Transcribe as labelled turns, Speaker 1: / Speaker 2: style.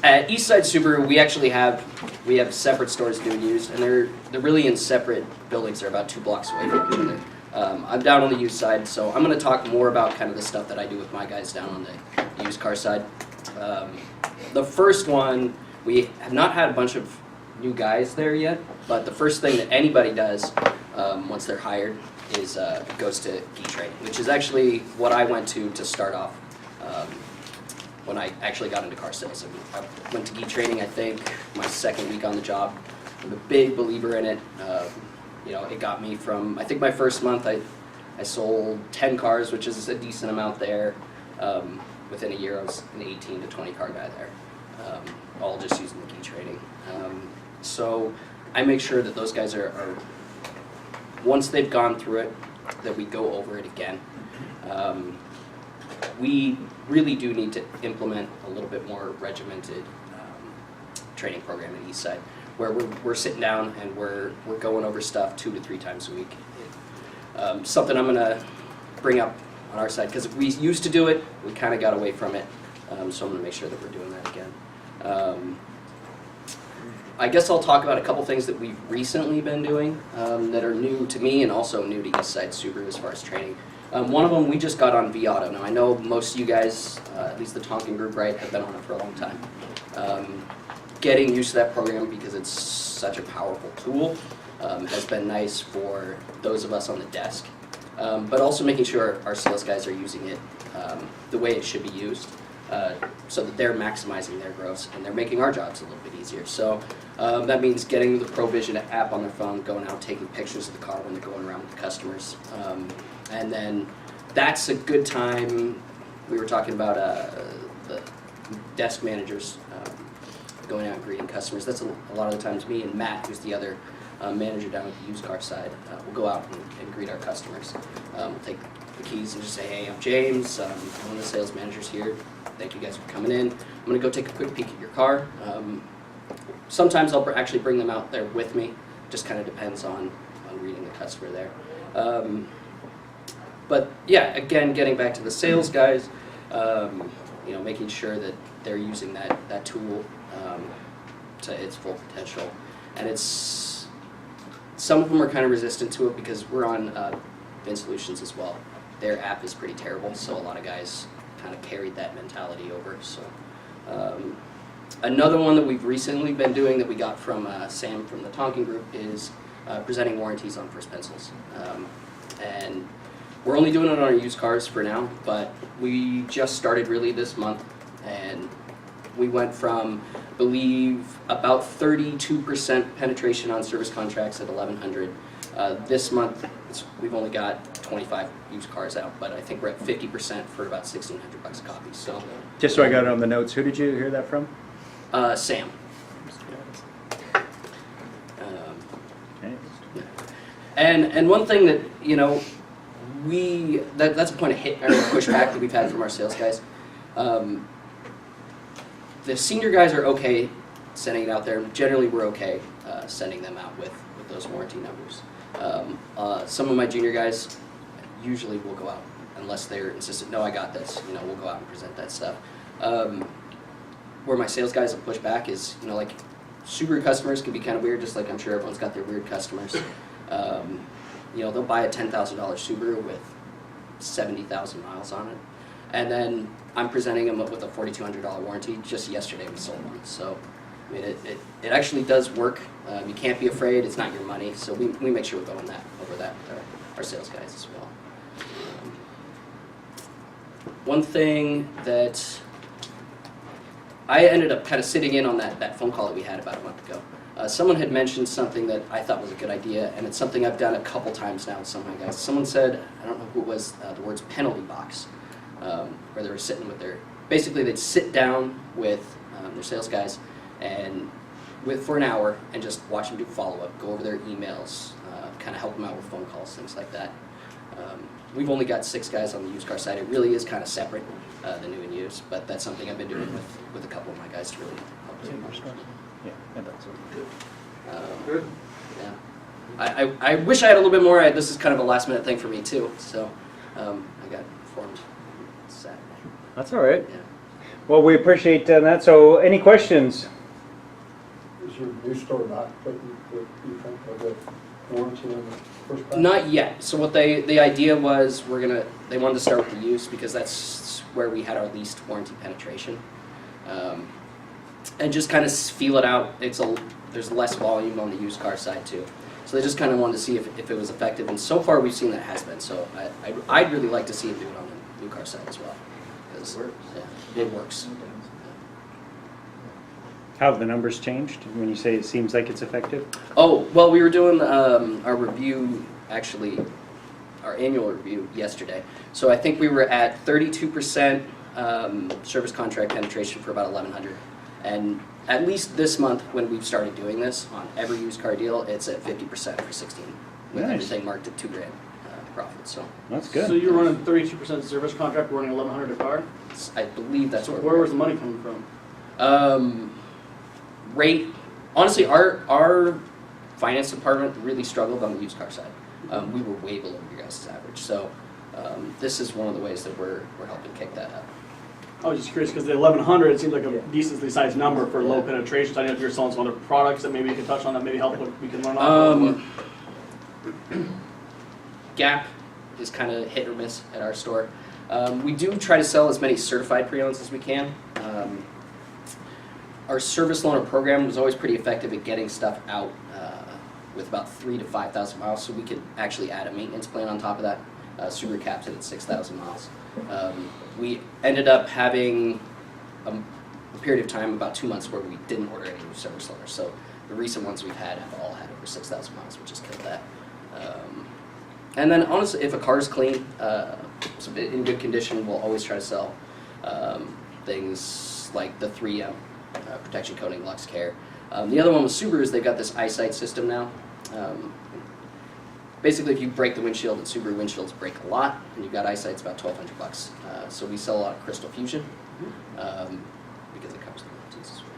Speaker 1: At Eastside Subaru, we actually have separate stores new and used, and they're really in separate buildings. They're about 2 blocks away from each other. I'm down on the used side, so I'm going to talk more about kind of the stuff that I do with my guys down on the used car side. The first one, we have not had a bunch of new guys there yet, but the first thing that anybody does once they're hired is goes to Gee training, which is actually what I went to start off when I actually got into car sales. I went to Gee training, I think, my second week on the job. I'm a big believer in it. You know, it got me from, I think my first month I sold 10 cars, which is a decent amount there. Within a year I was an 18 to 20 car guy there, all just using the Gee training. So I make sure that those guys are, once they've gone through it, that we go over it again. We really do need to implement a little bit more regimented training program at Eastside, where we're sitting down and we're going over stuff 2 to 3 times a week. Something I'm going to bring up on our side, because we used to do it, we kind of got away from it, so I'm going to make sure that we're doing that again. I guess I'll talk about a couple things that we've recently been doing that are new to me and also new to Eastside Subaru as far as training. One of them, we just got on V-Auto. Now I know most of you guys, at least the Tonkin group, right, have been on it for a long time. Getting used to that program because it's such a powerful tool has been nice for those of us on the desk. But also making sure our sales guys are using it the way it should be used, so that they're maximizing their gross and they're making our jobs a little bit easier. So that means getting the ProVision app on their phone, going out, taking pictures of the car when they're going around with the customers. And then that's a good time. We were talking about the desk managers going out and greeting customers. That's a lot of the times me and Matt, who's the other manager down at the used car side, we'll go out and greet our customers. We'll take the keys and just say, hey, I'm James, I'm one of the sales managers here. Thank you guys for coming in. I'm going to go take a quick peek at your car. Sometimes I'll actually bring them out there with me. Just kind of depends on reading the customer there. But yeah, again, getting back to the sales guys, you know, making sure that they're using that tool to its full potential. And it's, some of them are kind of resistant to it because we're on Vin Solutions as well. Their app is pretty terrible, so a lot of guys kind of carried that mentality over. So another one that we've recently been doing that we got from Sam from the Tonkin group is presenting warranties on first pencils. And we're only doing it on our used cars for now, but we just started really this month, and we went from, I believe, about 32% penetration on service contracts at 1,100. This month, we've only got 25 used cars out, but I think we're at 50% for about $1,600 a copy. So,
Speaker 2: just so I got it on the notes, who did you hear that from?
Speaker 1: Sam. And one thing that, you know, that's a point of hit or pushback that we've had from our sales guys. The senior guys are okay sending it out there. Generally, we're okay sending them out with those warranty numbers. Some of my junior guys usually will go out unless they're insistent. No, I got this. You know, we'll go out and present that stuff. Where my sales guys will push back is, you know, like Subaru customers can be kind of weird. Just like I'm sure everyone's got their weird customers. You know, they'll buy a $10,000 Subaru with 70,000 miles on it, and then I'm presenting them with a $4,200 warranty. Just yesterday we sold one. So, I mean, it actually does work. You can't be afraid. It's not your money. So we make sure we're going over that with our sales guys as well. One thing that I ended up kind of sitting in on that phone call that we had about a month ago. Someone had mentioned something that I thought was a good idea, and it's something I've done a couple times now with some of my guys. Someone said, I don't know who it was, the words penalty box, where they were sitting with basically they'd sit down with their sales guys and for an hour and just watch them do follow-up, go over their emails, kind of help them out with phone calls, things like that. We've only got 6 guys on the used car side. It really is kind of separate, the new and used, but that's something I've been doing with a couple of my guys to really help them.
Speaker 2: Yeah, that's good.
Speaker 1: Good. Yeah. I wish I had a little bit more. This is kind of a last minute thing for me too. So I got informed Saturday.
Speaker 2: That's all right.
Speaker 1: Yeah.
Speaker 2: Well, we appreciate that. So any questions?
Speaker 3: Is your new store not putting the, you think, of the warranty on the first class?
Speaker 1: Not yet. So what the idea was, they wanted to start with the used because that's where we had our least warranty penetration, and just kind of feel it out. There's less volume on the used car side too, so they just kind of wanted to see if it was effective. And so far we've seen that it has been. So I'd really like to see it do it on the new car side as well.
Speaker 4: It works.
Speaker 1: Yeah, it works.
Speaker 2: How have the numbers changed when you say it seems like it's effective?
Speaker 1: Oh, well, we were doing our review, actually, our annual review yesterday. So I think we were at 32% service contract penetration for about 1,100. And at least this month, when we've started doing this, on every used car deal, it's at 50% for 16, with
Speaker 2: Nice.
Speaker 1: everything marked at $2,000 profit. So
Speaker 2: That's good.
Speaker 5: So you're running 32% service contract, running 1,100 a car?
Speaker 1: I believe that's
Speaker 5: So
Speaker 1: where
Speaker 5: where
Speaker 1: we're
Speaker 5: was the money coming from?
Speaker 1: rate. Honestly, our finance department really struggled on the used car side. We were way below your guys' average. So this is one of the ways that we're helping kick that up.
Speaker 5: I was just curious because the 1,100 seems like a
Speaker 2: Yeah.
Speaker 5: decently sized number for low penetration. So I don't know if you're selling some other products that maybe you can touch on that maybe help what we can learn off of.
Speaker 1: Gap is kind of hit or miss at our store. We do try to sell as many certified pre-owns as we can. Our service loaner program was always pretty effective at getting stuff out with about 3,000 to 5,000 miles, so we could actually add a maintenance plan on top of that. Subaru caps it at 6,000 miles. We ended up having a period of time, about 2 months, where we didn't order any new service loaners. So the recent ones we've had have all had over 6,000 miles, which has killed that. And then honestly, if a car's clean, it's in good condition, we'll always try to sell things like the 3M. Protection coating, Lux Care. The other one with Subaru is they've got this Eastside system now. Basically, if you break the windshield, and Subaru windshields break a lot, and you've got Eastside, it's about $1,200. So we sell a lot of Crystal Fusion because it covers the warranties as well.